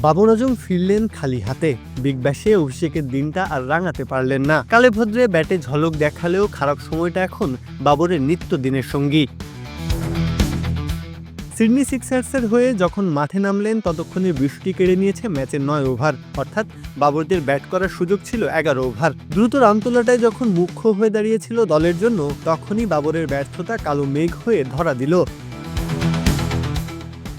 বাবর আজম ফিরলেন খালি হাতে। বিগ ব্যাশে অভিষেকের দিনটা আর রাঙাতে পারলেন না। কালে ভদ্রে ব্যাটে ঝলক দেখালেও খারাপ সময়টা এখন বাবরের নিত্যদিনের সঙ্গী। সিডনি সিক্সার্সের হয়ে যখন মাঠে নামলেন ততক্ষণে বৃষ্টি কেড়ে নিয়েছে ম্যাচের 9 ওভার, অর্থাৎ বাবরদের ব্যাট করার সুযোগ ছিল 11 ওভার। দ্রুত রান তোলাটাই যখন মুখ্য হয়ে দাঁড়িয়েছিল দলের জন্য, তখনই বাবরের ব্যর্থতা কালো মেঘ হয়ে ধরা দিল।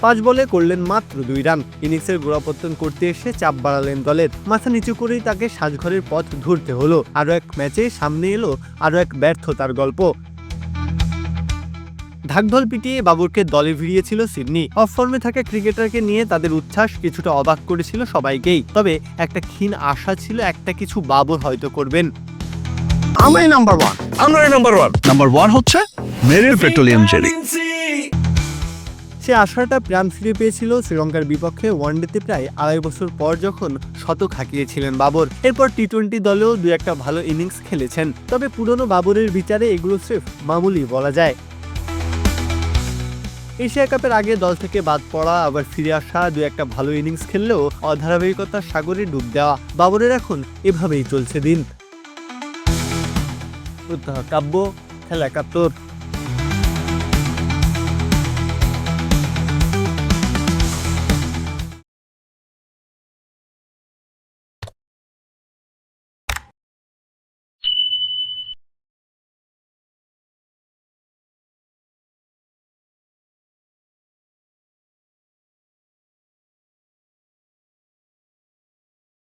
5 বলে করলেন মাত্র 2 রান। ইনিংসের গোড়াপত্তন করতে এসে চাপ বাড়ালেন দলের। মাথা নিচু করেই তাকে সাজঘরের পথ ধরতে হলো। আরও এক ম্যাচে সামনে এলো আরও এক ব্যর্থতার গল্প। ঢাকঢোল পিটিয়ে বাবরকে দলে ভিড়িয়েছিল সিডনি। অফ ফর্মে থাকা ক্রিকেটারকে নিয়ে তাদের উচ্ছ্বাস কিছুটা অবাক করেছিল সবাইকেই। তবে একটা ক্ষীণ আশা ছিল একটা কিছু বাবর হয়তো করবেন। আমরাই নাম্বার ওয়ান। নাম্বার ওয়ান হচ্ছে মেরিল পেট্রোলিয়াম জেলি। সে আশাটা প্রাণ ফিরে পেয়েছিল শ্রীলঙ্কার বিপক্ষে ওয়ানডেতে প্রায় 2.5 বছর পর, যখন শতক হাঁকিয়েছিলেন বাবর। এরপর টি-20 দলেও 2-1টা ভালো ইনিংস খেলেছেন। তবে পুরনো বাবরের বিচারে এগুলো সির্ফ মামুলি বলা যায়। এশিয়া কাপের আগে দল থেকে বাদ পড়া, আবার ফিরে আসা, 2-1টা ভালো ইনিংস খেললেও অধারাবাহিকতার সাগরে ডুব দেওয়া। বাবরের এখন এভাবেই চলছে দিন। কাব্য, খেলা 71।